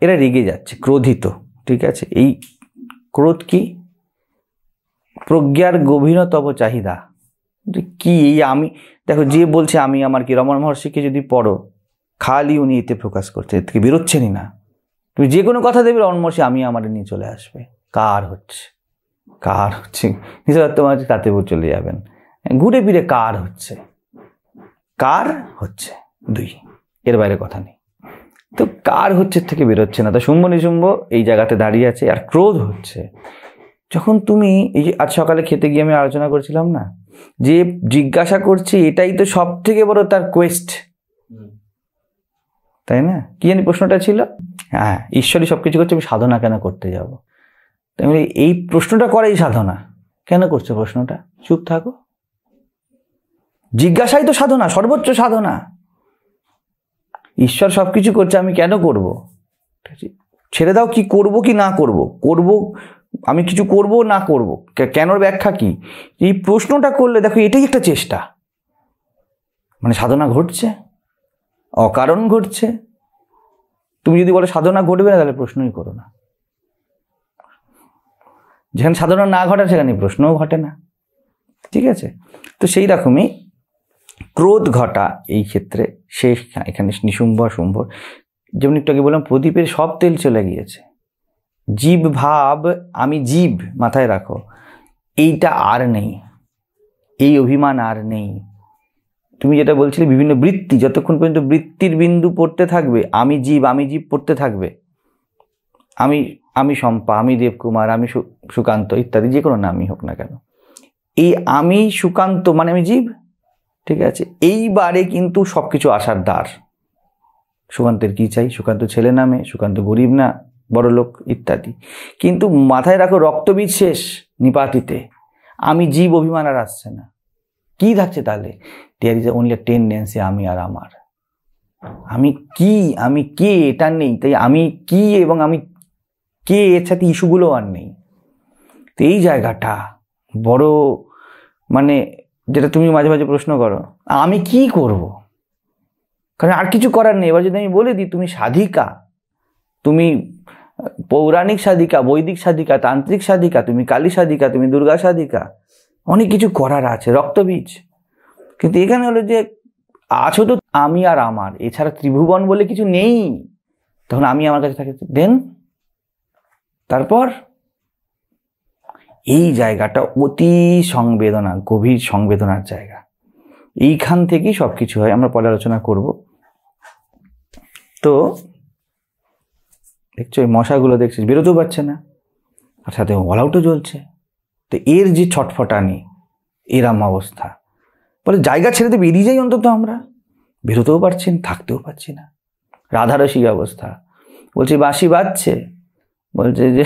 এরা রেগে যাচ্ছে, ক্রোধিত, ঠিক আছে। এই ক্রোধ কি, প্রজ্ঞার গভীরতম চাহিদা। যে কি এই আমি, দেখো যে বলছে আমি আমার, কি রমণ মহর্ষিকে যদি পড়ো, খালি উনি এতে প্রকাশ করছে, এর থেকে বেরোচ্ছেনই না। তুমি যে কোনো কথা দেবে রমণ মহর্ষি আমি আমার নিয়ে চলে আসবে। কার হচ্ছে নিজের তোমার তাতে চলে যাবেন, ঘুরে ফিরে কার হচ্ছে দুই, এর বাইরে কথা নেই। তো কার হচ্ছে থেকে বেরোচ্ছে না। তো শুম্ভ নিশুম্ভ এই জায়গাতে দাঁড়িয়ে আছে, আর ক্রোধ হচ্ছে। যখন তুমি এই যে আজ সকালে খেতে গিয়ে আমি আলোচনা করছিলাম না, যে জিজ্ঞাসা করছি এটাই তো সব থেকে বড় তার কোয়েস্ট, তাই না? কি জানি প্রশ্নটা ছিল, হ্যাঁ ঈশ্বরই সবকিছু করছে, আমি সাধনা কেন করতে যাব? তাই এই প্রশ্নটা করাই সাধনা। কেন করছো প্রশ্নটা? চুপ থাকো। জিজ্ঞাসাই তো সাধনা, সর্বোচ্চ সাধনা। ঈশ্বর সবকিছু করছে, আমি কেন করব? ছেড়ে দাও, কি করব কি না করব, আমি কিছু করব না করব, কেনর ব্যাখ্যা কি, এই প্রশ্নটা করলে দেখো এটাই একটা চেষ্টা, মানে সাধনা ঘটছে, অকারণ ঘটছে। তুমি যদি বলো সাধনা ঘটবে না, তাহলে প্রশ্নই করো না। যেখানে সাধনা না ঘটে সেখানে প্রশ্নও ঘটে না, ঠিক আছে। তো সেই রকমই ক্রোধ ঘটা এই ক্ষেত্রে শেষ। এখানে নিশুম্ভ শুম্ভ, যেমন একটু আগে বললাম প্রদীপের সব তেল চলে গিয়েছে। জীব ভাব, আমি জীব, মাথায় রাখো, এইটা আর নেই, এই অভিমান আর নেই। তুমি যেটা বলছিলে বিভিন্ন বৃত্তি, যতক্ষণ পর্যন্ত বৃত্তির বিন্দু পড়তে থাকবে, আমি জীব পড়তে থাকবে, আমি শম্পা, আমি দেবকুমার, আমি সুকান্ত ইত্যাদি যে কোনো নামই হোক না কেন, এই আমি সুকান্ত মানে আমি জীব, ঠিক আছে। এইবারে কিন্তু সবকিছু আসার দ্বার। সুকান্তের কি চাই, সুকান্ত ছেলে না মেয়ে, সুকান্ত গরিব না বড়লোক ইত্যাদি। কিন্তু মাথায় রাখো রক্তবীজ শেষ নিপাতিতে, আমি জীব অভিমান আর আসছে না। কি থাকছে তাহলে? There is only a tendency, আমি আর আমার, আমি কে এটা নেই। তাই আমি কি এবং আমি কে এর সাথে ইস্যুগুলো আর নেই। তো এই জায়গাটা বড়, মানে যেটা তুমি মাঝে মাঝে প্রশ্ন করো, আমি কি করব, কারণ আর কিছু করার নেই। এবার যদি আমি বলে দিই তুমি সাধিকা, তুমি পৌরাণিক সাধিকা, বৈদিক সাধিকা, তান্ত্রিক সাধিকা, তুমি কালী সাধিকা, তুমি দুর্গা সাধিকা, অনেক কিছু করার আছে, রক্তবীজ। কিন্তু এখানে হলো যে আছো তো আমি আর আমার, এছাড়া ত্রিভুবন বলে কিছু নেই। তখন আমি আমার কাছে থাকে, দেন তারপর এই জায়গাটা অতি সংবেদনা, গভীর সংবেদনার জায়গা। এইখান থেকেই সবকিছু হয়, আমরা পরে আলোচনা করব। তো দেখছো এই মশাগুলো দেখছিস বেরোতেও পারছে না, আর সাথে অল আউটও জ্বলছে। তো এর যে ছটফটানি, এরম অবস্থা, বলে জায়গা ছেড়ে দিয়ে বেরিয়ে যাই অন্তত, আমরা বেরোতেও পারছি না, থাকতেও পারছি না। রাধারও সেই অবস্থা। বলছে বাঁশি বাজছে, বলছে যে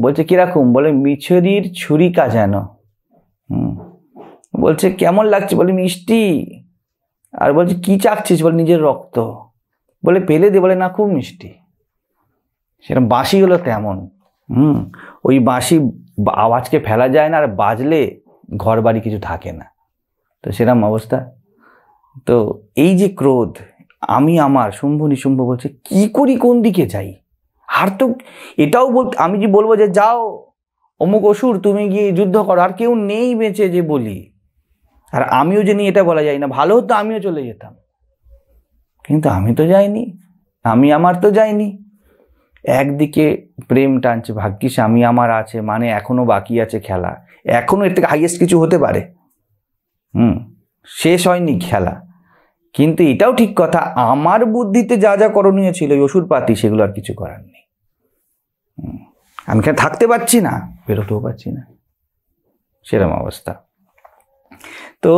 বলছে কিরকম, বলে মিছরির ছুরিকা যেন। বলছে কেমন লাগছে, বলে মিষ্টি। আর বলছে কি চাচ্ছিস, বলে নিজের রক্ত। বলে পেলে দে, বলে না খুব মিষ্টি। সেরকম বাঁশি হলো তেমন। ওই বাঁশি আওয়াজকে ফেলা যায় না, আর বাজলে ঘর বাড়ি কিছু থাকে না। তো সেরকম অবস্থা। তো এই যে ক্রোধ, আমি আমার, শুম্ভ নিশুম্ভ বলছে কি করি, কোন দিকে যাই। আর তো এটাও আমি যে বলবো যে যাও অমুক অসুর তুমি গিয়ে যুদ্ধ করো, আর কেউ নেই বেঁচে যে বলি। আর আমিও জানি এটা বলা যায় না, ভালো হতো আমিও চলে যেতাম, কিন্তু আমি তো যাইনি, আমি আমার তো যাইনি। একদিকে প্রেম টানছে, ভাগ্যিস আমি আমার আছে, মানে এখনো বাকি আছে খেলা, এখনো এর থেকে হাইয়েস্ট কিছু হতে পারে। শেষ হয়নি খেলা। কিন্তু এটাও ঠিক কথা, আমার বুদ্ধিতে যা যা করণীয় ছিল ওই অসুর পাতি, সেগুলো আর কিছু করার নেই। আমি এখানে থাকতে পারছি না, বেরোতেও পারছি না, সেরকম অবস্থা। তো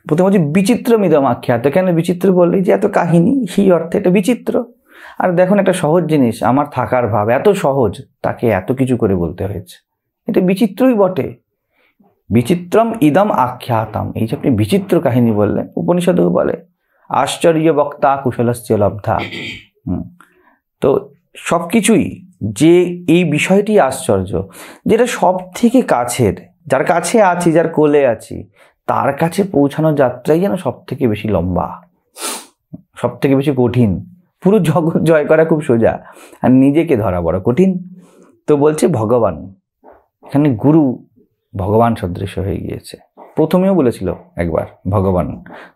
প্রথমে হচ্ছে বিচিত্র মিদম আখ্যাত। কেন বিচিত্র বললি, যে এত কাহিনী, সেই অর্থে এটা বিচিত্র। আর দেখুন একটা সহজ জিনিস, আমার থাকার ভাব এত সহজ, তাকে এত কিছু করে বলতে হয়েছে, এটা বিচিত্রই বটে। বিচিত্রম ইদম আখ্যাতম, এই যে আপনি বিচিত্র কাহিনী বললেন, উপনিষদেও বলে আশ্চর্য বক্তা কুশলস্য লব্ধা। তো সবকিছুই যে এই বিষয়টি আশ্চর্য, যেটা সব থেকে কাছের, যার কাছে আছি, যার কোলে আছি, তার কাছে পৌঁছানোর যাত্রাই যেন সব থেকে বেশি লম্বা, সব থেকে বেশি কঠিন। পুরো জগৎ জয় করা খুব সোজা, আর নিজেকে ধরা বড় কঠিন। তো বলছে ভগবান, এখানে গুরু ভগবান সদৃশ হয়ে গিয়েছে। প্রথমেও বলেছিল একবার ভগবান,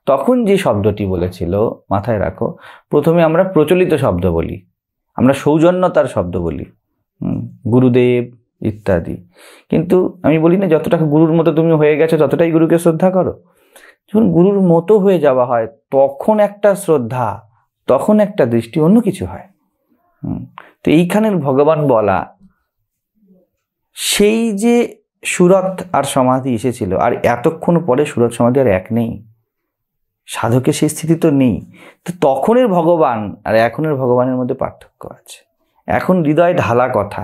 তখন যে শব্দটি বলেছিল মাথায় রাখো, প্রথমে আমরা প্রচলিত শব্দ বলি, আমরা সৌজন্যতার শব্দ বলি, গুরুদেব ইত্যাদি। কিন্তু আমি বলি না যতটা গুরুর মতো তুমি হয়ে গেছো ততটাই গুরুকে শ্রদ্ধা করো। যখন গুরুর মতো হয়ে যাওয়া হয় তখন একটা শ্রদ্ধা, তখন একটা দৃষ্টি, অন্য কিছু হয়। তো এইখানের ভগবান বলা, সেই যে সুরত আর সমাধি এসেছিল, আর এতক্ষণ পরে সুরত সমাধি আর এক নেই, সাধকের সেই স্থিতি তো নেই। তো তখনের ভগবান আর এখনের ভগবানের মধ্যে পার্থক্য আছে। এখন হৃদয় ঢালা কথা,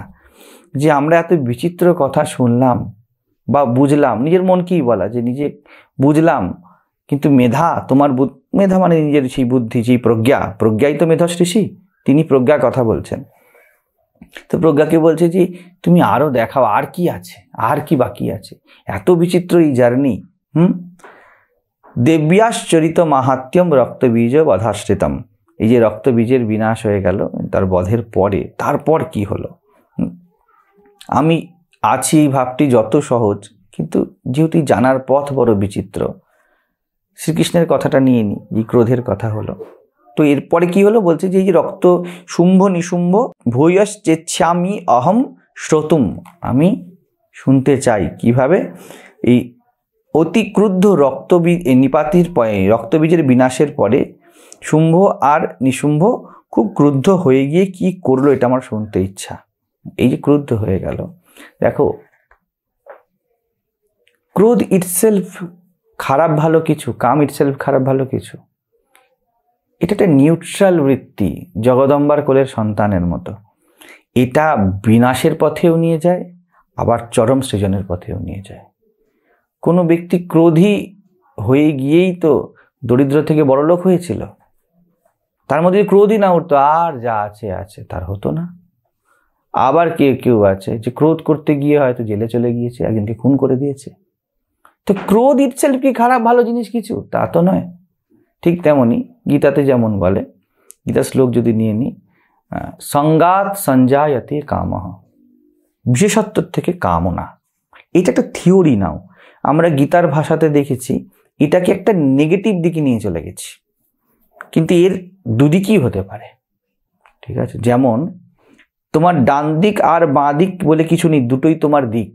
যে আমরা এত বিচিত্র কথা শুনলাম বা বুঝলাম, নিজের মন কি বলা, যে নিজে বুঝলাম, কিন্তু মেধা, তোমার মেধা মানে নিজের সেই বুদ্ধি, সেই প্রজ্ঞাই তো মেধাশ্রী, তিনি প্রজ্ঞার কথা বলছেন। তো প্রজ্ঞাকে বলছে যে তুমি আরো দেখাও, আর কি আছে, আর কি বাকি আছে, এত বিচিত্র এই জার্নি। দেব্যাশ্চরিত মাহাত্ম্যম রক্তবীজ বধাশ্রিতম, এই যে রক্তবীজের বিনাশ হয়ে গেল তার বধের পরে, তারপর কি হলো। আমি আছি এই ভাবটি যত সহজ, কিন্তু যেহেতু জানার পথ বড় বিচিত্র। শ্রীকৃষ্ণের কথাটা নিয়ে নি, এই ক্রোধের কথা হলো। তো এরপরে কি হলো বলছে, যে এই যে রক্ত শুম্ভ নিশুম্ভ ভূয়শ্চেচ্ছামি অহম শ্রোতুম, আমি শুনতে চাই। কিভাবে? এই অতি ক্রুদ্ধ রক্তবীজের বিনাশের পরে শুম্ভ আর নিশুম্ভ খুব ক্রুদ্ধ হয়ে গিয়ে কি করলো, এটা আমার শুনতে ইচ্ছা। এই যে ক্রুদ্ধ হয়ে গেল, দেখো ক্রোধ ইটসেলফ খারাপ ভালো কিছু, কাম ইটসেলফ খারাপ ভালো কিছু, এটা একটা নিউট্রাল বৃত্তি, জগদম্বার কোলের সন্তানের মতো। এটা বিনাশের পথেও নিয়ে যায়, আবার চরম সৃজনের পথেও নিয়ে যায়। কোনো ব্যক্তি ক্রোধী হয়ে গিয়েই তো দরিদ্র থেকে বড়লোক হয়েছিল, তার মধ্যে ক্রোধই না উঠতো, আর যা আছে আছে, তার হতো না। আবার কেউ আছে যে ক্রোধ করতে গিয়ে হয়তো জেলে চলে গিয়েছে, একজনকে খুন করে দিয়েছে। তো ক্রোধ ইটসেলফ কি খারাপ ভালো জিনিস কিছু? তা তো নয়। ঠিক তেমনি গীতাতে যেমন বলে, গীতা শ্লোক যদি নিয়ে নিই, সঙ্গাত সঞ্জায়তে কামঃ, বিশেষত্ব থেকে কামনা। এটা একটা থিওরি নাও, আমরা গীতার ভাষাতে দেখেছি এটাকে একটা নেগেটিভ দিকে নিয়ে চলে গেছি, কিন্তু এর দুদিকই হতে পারে। ঠিক আছে, যেমন তোমার ডান দিক আর বাঁ দিক বলে কিছু নেই, দুটোই তোমার দিক।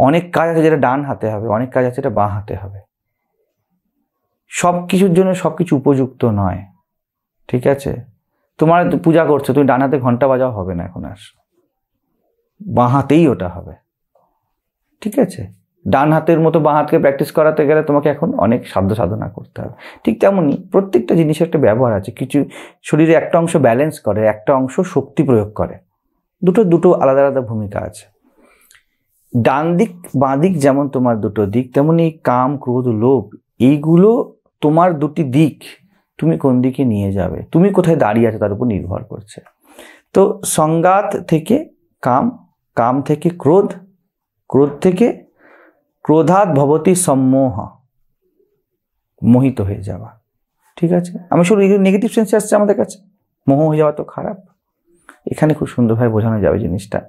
অনেক কাজ আছে যেটা ডান হাতে হবে, অনেক কাজ আছে যেটা বাঁ হাতে হবে। সব কিছুর জন্য সব কিছু উপযুক্ত নয়। ঠিক আছে, তোমার পূজা করছো, তুমি ডান হাতে ঘন্টা বাজাও, হবে না, এখন আর বাঁ হাতেই ওটা হবে। ঠিক আছে, ডান হাতের মতো বাঁ হাতকে প্র্যাকটিস করাতে গেলে তোমাকে এখন অনেক সাধ্য সাধনা করতে হবে। ঠিক তেমনই প্রত্যেকটা জিনিসের একটা ব্যবহার আছে। কিছু শরীরে একটা অংশ ব্যালেন্স করে, একটা অংশ শক্তি প্রয়োগ করে, দুটো আলাদা আলাদা ভূমিকা আছে। ডান দিক বাঁ দিক যেমন তোমার দুটো দিক, তেমনি কাম ক্রোধ লোভ এইগুলো তোমার দুটি দিক। তুমি কোন দিকে নিয়ে যাবে, তুমি কোথায় দাঁড়িয়ে আছো তার উপর নির্ভর করছে। তো সংঘাত থেকে কাম, কাম থেকে ক্রোধ, ক্রোধ থেকে ক্রোধাৎ ভবতি সম্মোহ, মোহিত হয়ে যাওয়া। ঠিক আছে, আমি শুধু নেগেটিভ সেন্সে আসছে আমাদের কাছে, মোহ হয়ে যাওয়া তো খারাপ। এখানে খুব সুন্দরভাবে বোঝানো যাবে জিনিসটা।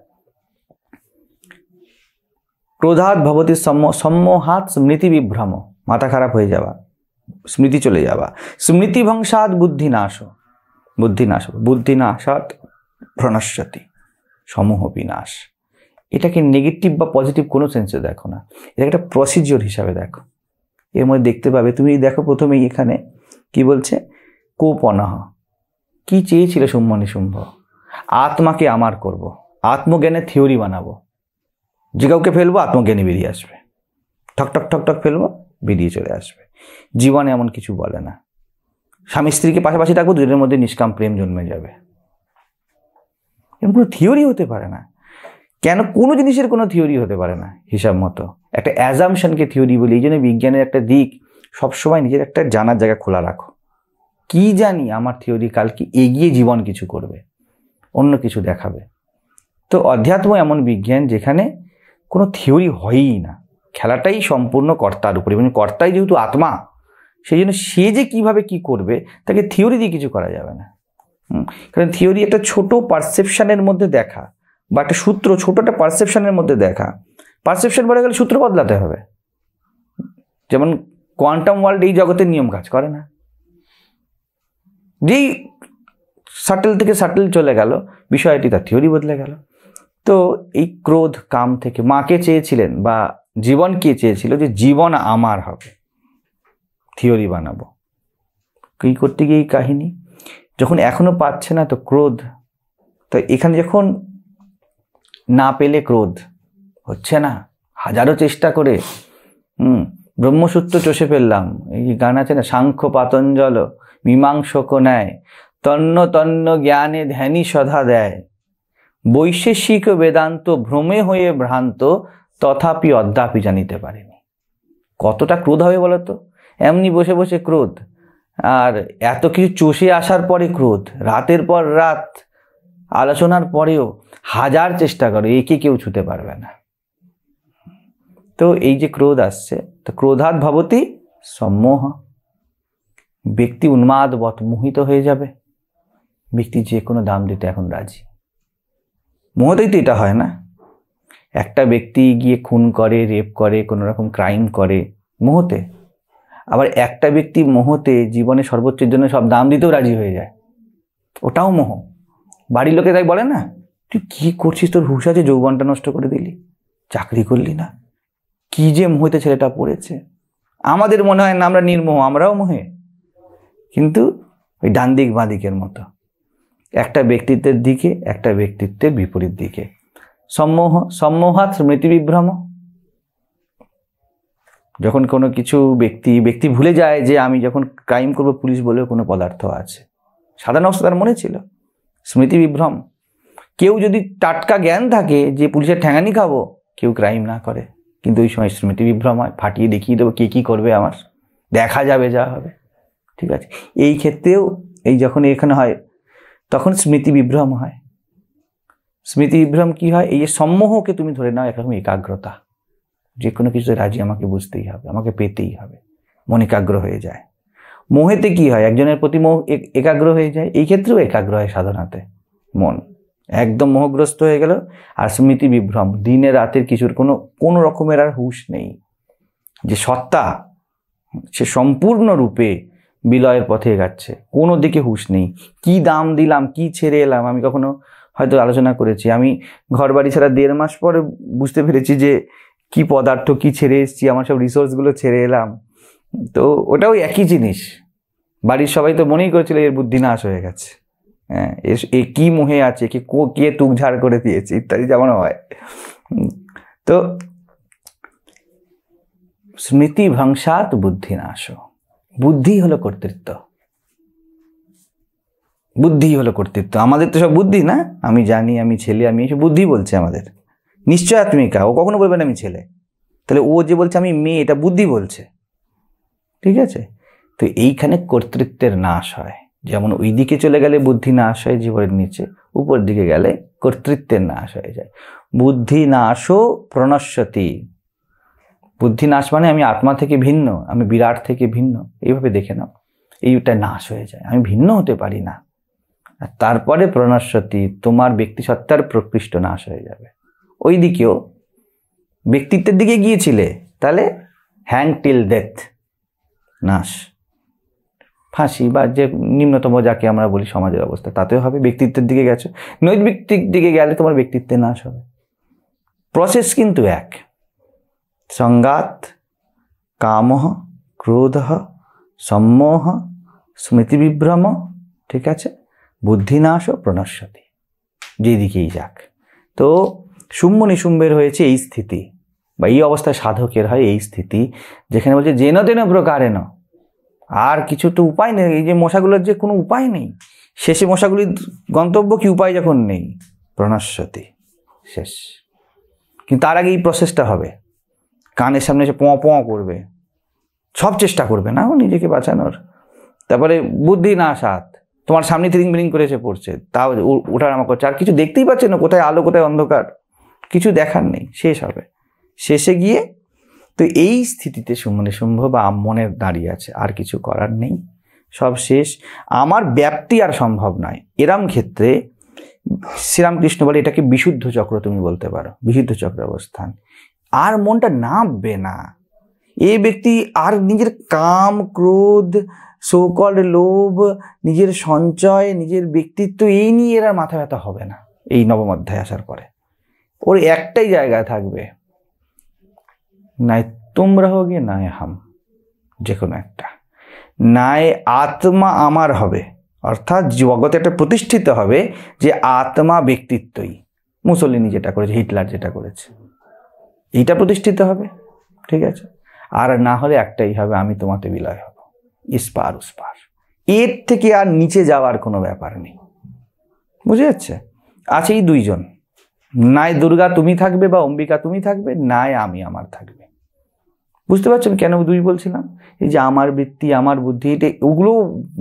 ক্রোধাৎ ভবতি সম্মোহাৎ স্মৃতি বিভ্রম, মাথা খারাপ হয়ে যাওয়া, স্মৃতি চলে যাওয়া। স্মৃতি ভংসাৎ বুদ্ধিনাশ, বুদ্ধিনাশ, বুদ্ধিনাশাৎ প্রণশ্যতি সমূহ বিনাশ। এটাকে নেগেটিভ বা পজিটিভ কোনো সেন্সে দেখো না, এটা একটা প্রসিজিওর হিসাবে দেখো। এর মধ্যে দেখতে পাবে, তুমি দেখো প্রথমেই এখানে কি বলছে, কোপনহ, কি চেয়েছিল শুম্ভ নিশুম্ভ, আত্মাকে আমার করব, আত্মজ্ঞানের থিওরি বানাবো, যে কাউকে ফেলবো আত্মজ্ঞানী বেরিয়ে আসবে, ঠক ঠক ঠক ঠক ফেলবো বেরিয়ে চলে আসবে। জীবনে এমন কিছু বলে না। স্বামী স্ত্রীকে পাশাপাশি থাকবো, দুজনের মধ্যে নিষ্কাম প্রেম জন্মে যাবে, এরকম কোনো থিওরি হতে পারে না। কেন? কোনো জিনিসের কোনো থিওরি হতে পারে না হিসাব মতো, একটা অ্যাজামশনকে থিওরি বলি। এই জন্য বিজ্ঞানের একটা দিক সবসময় নিজের একটা জানার জায়গা খোলা রাখো। কি জানি আমার থিওরি কালকে এগিয়ে জীবন কিছু করবে, অন্য কিছু দেখাবে। তো অধ্যাত্ম এমন বিজ্ঞান যেখানে কোনো থিওরি হয়ই না, খেলাটাই সম্পূর্ণ কর্তার উপরে, মানে কর্তাই যেহেতু আত্মা, সেই জন্য সে যে কিভাবে কি করবে তাকে থিওরি দিয়ে কিছু করা যাবে না। কারণ থিওরি একটা ছোট পারসেপশনের মধ্যে দেখা, বা একটা সূত্র ছোট একটা পারসেপশনের মধ্যে দেখা। পারসেপশন বলে গেলে সূত্র বদলাতে হবে। যেমন কোয়ান্টাম ওয়ার্ল্ড এই জগতের নিয়ম কাজ করে না, যেই সাটেল থেকে সাটেল চলে গেল বিষয়টি, তার থিওরি বদলে গেল। তো এই ক্রোধ কাম থেকে মাকে চেয়েছিলেন বা জীবনকে চেয়েছিল যে জীবন আমার হবে, থিওরি বানাবো। কি করতে গিয়ে এই কাহিনী, যখন এখনো পাচ্ছে না তো ক্রোধ, তো এখানে যখন না পেলে ক্রোধ হচ্ছে না, হাজারো চেষ্টা করে ব্রহ্মসূত্র চষে ফেললাম, এই গান আছে না, সাংখ্য পাতঞ্জল মীমাংসক ন্যায়, তন্ন তন্ন জ্ঞানে ধ্যানী সধা দেয়, বৈশেষিক বেদান্ত ভ্রমে হয়ে ভ্রান্ত, তথাপি অদ্যাপি জানিতে পারেনি। কতটা ক্রোধ হবে বলতো, এমনি বসে বসে ক্রোধ, আর এত কিছু চষে আসার পরে ক্রোধ, রাতের পর রাত আলোচনার পরেও হাজার চেষ্টা করো, একে কেউ ছুতে পারবে না। তো এই যে ক্রোধ আসছে, তো ক্রোধাৎ ভবতি সম্মোহ, ব্যক্তি উন্মাদবৎ মোহিত হয়ে যাবে, ব্যক্তি যে কোনো দাম দিতে এখন রাজি। মোহতেই তো এটা হয় না, একটা ব্যক্তি গিয়ে খুন করে, রেপ করে, কোনো রকম ক্রাইম করে মোহতে, আবার একটা ব্যক্তি মোহতে জীবনে সর্বোচ্চের জন্য সব দাম দিতেও রাজি হয়ে যায়, ওটাও মোহ। বাড়ির লোকে তাই বলে না, তুই কি করছিস, তোর হুঁশ আছে, যৌবনটা নষ্ট করে দিলি, চাকরি করলি না, কি যে মোহিতে ছেলেটা পড়েছে। আমাদের মনে হয় না আমরা নির্মোহ, আমরাও মোহে, কিন্তু ওই ডান দিক বাঁ দিকের মতো, একটা ব্যক্তিত্বের দিকে একটা ব্যক্তিত্বের বিপরীত দিকে। সম্মোহ, সম্মোহাৎ স্মৃতি বিভ্রম, যখন কোনো কিছু ব্যক্তি ভুলে যায় যে আমি যখন ক্রাইম করবো পুলিশ বলেও কোনো পদার্থ আছে, সাধারণ অবস্থা তার মনে ছিল, স্মৃতি বিভ্রম। কেউ যদি টাটকা জ্ঞান থাকে যে পুলিশের ঠ্যাঙানি খাবো, কেউ ক্রাইম না করে, কিন্তু ওই সময় স্মৃতি বিভ্রম হয়, ফাটিয়ে দেখিয়ে দেবো কে কী করবে, আমার দেখা যাবে যা হবে। ঠিক আছে, এই ক্ষেত্রেও এই যখন এখানে হয় তখন স্মৃতি বিভ্রম হয়। স্মৃতি বিভ্রম কি হয়, এই যে সম্মোহকে তুমি ধরে নাও একরকম একাগ্রতা, যে কোনো কিছুতে রাজি, আমাকে বুঝতেই হবে, আমাকে পেতেই হবে, মন একাগ্র হয়ে যায়। মোহেতে কি হয়, একজনের প্রতি মোহ একাগ্র হয়ে যায়, এই ক্ষেত্রেও একাগ্র হয় সাধনাতে, মন একদম মোহগ্রস্ত হয়ে গেল। আর স্মৃতি বিভ্রম, দিনে রাতের কিছুর কোনো রকমের আর হুঁশ নেই, যে সত্তা সে সম্পূর্ণরূপে বিলয়ের পথে এগাচ্ছে, কোনো দিকে হুঁশ নেই। কি দাম দিলাম, কি ছেড়ে এলাম, আমি কখনো হয়তো আলোচনা করেছি, আমি ঘর বাড়ি ছাড়া 1.5 মাস পরে বুঝতে পেরেছি যে কি পদার্থ কি ছেড়ে এসেছি, আমার সব রিসোর্সগুলো ছেড়ে এলাম। তো ওটাও একই জিনিস, বাড়ির সবাই তো মনেই করেছিল এর বুদ্ধি নাশ হয়ে গেছে, হ্যাঁ, এ কি মোহে আছে, কে তুকঝাড় করে দিয়েছে ইত্যাদি যেমন হয়। তো স্মৃতি ভংসাৎ বুদ্ধি নাশ, বুদ্ধি হলো কর্তৃত্ব, বুদ্ধি হলো কর্তৃত্ব। আমাদের তো সব বুদ্ধি না, আমি জানি, আমি ছেলে, আমি এসব বুদ্ধি বলছে আমাদের, নিশ্চয়াত্মিকা, ও কখনো বলবে না আমি ছেলে। তাহলে ও যে বলছে আমি মেয়ে, এটা বুদ্ধি বলছে, ঠিক আছে? তো এইখানে কর্তৃত্বের নাশ হয়। যেমন ওই দিকে চলে গেলে বুদ্ধি নাশ হয় জীবনের নিচে, উপর দিকে গেলে কর্তৃত্বের নাশ হয়ে যায়। বুদ্ধি নাশও প্রণশ্যতি। বুদ্ধি নাশ মানে আমি আত্মা থেকে ভিন্ন, আমি বিরাট থেকে ভিন্ন, এইভাবে দেখে নাও, এইটা নাশ হয়ে যায়, আমি ভিন্ন হতে পারি না। আর তারপরে প্রণশ্যতি, তোমার ব্যক্তিসত্তার প্রকৃষ্ট নাশ হয়ে যাবে। ওই দিকেও ব্যক্তিত্বের দিকে গিয়েছিলে, তাহলে হ্যাং টিল ডেথ, নাশ, ফাঁসি বা যে নিম্নতম যাকে আমরা বলি সমাজের অবস্থা, তাতেও হবে। ব্যক্তিত্বের দিকে গেছো, নৈর্ব্যক্তিক দিকে গেলে তোমার ব্যক্তিত্বের নাশ হবে। প্রসেস কিন্তু এক। সংঘাত, কামহ, ক্রোধ, সম্মোহ, স্মৃতিবিভ্রম, ঠিক আছে, বুদ্ধিনাশ ও প্রণশ্যতি, যেদিকেই যাক। তো শুম্ভ নিশুম্ভের হয়েছে এই স্থিতি, বা এই অবস্থায় সাধকের হয় এই স্থিতি, যেখানে বলছে যেন তেন প্রকারেণ, আর কিছু তো উপায় নেই। এই যে মশাগুলোর যে কোনো উপায় নেই, শেষে মশাগুলির গন্তব্য কি, উপায় যখন নেই, প্রণশ্যতি, শেষ। কিন্তু তার আগে এই প্রসেসটা হবে, কানের সামনে এসে পোঁ পোঁ করবে, সব চেষ্টা করবে না ও নিজেকে বাঁচানোর। তারপরে বুদ্ধি না সাত, তোমার সামনে তিরিং বিরিং করে এসে পড়ছে, তাও ওঠানামা করছে, আর কিছু দেখতেই পাচ্ছে না, কোথায় আলো কোথায় অন্ধকার, কিছু দেখার নেই, শেষ হবে। শেষে গিয়ে তো এই স্থিতিতে শুম্ভ বা মনের দাঁড়িয়ে আছে, আর কিছু করার নেই, সব শেষ, আমার ব্যাপ্তি আর সম্ভব নয়। এরম ক্ষেত্রে শ্রীরামকৃষ্ণ বলে এটাকে বিশুদ্ধ চক্র তুমি বলতে পারো, বিশুদ্ধ চক্র অবস্থান। আর মনটা নামবে না, এই ব্যক্তি আর নিজের কাম, ক্রোধ, সোকল লোভ, নিজের সঞ্চয়, নিজের ব্যক্তিত্ব, এই নিয়ে এরা মাথা ব্যথা হবে না। এই নবম অধ্যায় আসার পরে ওর একটাই জায়গায় থাকবে, নাই তোমরা হোগে নাই হাম, যে কোনো একটা, নাই আত্মা আমার হবে, অর্থাৎ জগতে একটা প্রতিষ্ঠিত হবে যে আত্মা ব্যক্তিত্বই। মুসলিনি যেটা করেছে, হিটলার যেটা করেছে, এইটা প্রতিষ্ঠিত হবে, ঠিক আছে? আর না হলে একটাই হবে, আমি তোমাতে বিলয় হব, ইস্পার উস্পার। এর থেকে আর নিচে যাওয়ার কোনো ব্যাপার নেই, বুঝে যাচ্ছে? আছে এই দুইজন, নাই দুর্গা তুমি থাকবে বা অম্বিকা তুমি থাকবে, নাই আমি আমার থাকবে। বুঝতে পারছেন কেন দুই বলছিলাম? এই যে আমার বৃত্তি, আমার বুদ্ধি, এটা ওগুলো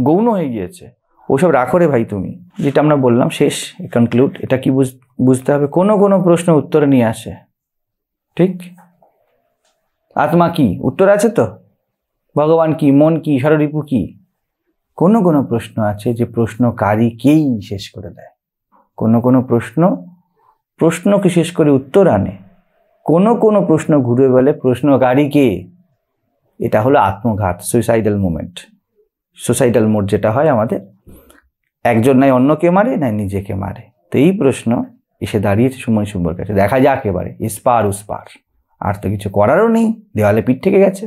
গৌণ হয়ে গিয়েছে, ওসব রাখো রে ভাই তুমি। যেটা আমরা বললাম শেষ কনক্লুড, এটা কি বুঝতে হবে, কোনো কোনো প্রশ্ন উত্তর নিয়ে আসে, ঠিক? আত্মা কি, উত্তর আছে তো? ভগবান কি, মন কি, ষড়রিপু কি? কোনো কোনো প্রশ্ন আছে যে প্রশ্নকারীকেই শেষ করে দেয়। কোনো কোনো প্রশ্নকে শেষ করে উত্তর আনে। কোনো কোনো প্রশ্ন ঘুরে বলে প্রশ্নকারীকে। এটা হলো আত্মঘাত, সুইসাইডাল মুভমেন্ট, সুইসাইডাল মোড যেটা হয় আমাদের, একজন নাই অন্যকে মারে, নাই নিজেকে মারে। তো এই প্রশ্ন এসে দাঁড়িয়েছে শুম্ভর কাছে, দেখা যাক এবারে ইস্পার উস্পার, আর তো কিছু করারও নেই, দেওয়ালে পিঠ থেকে গেছে।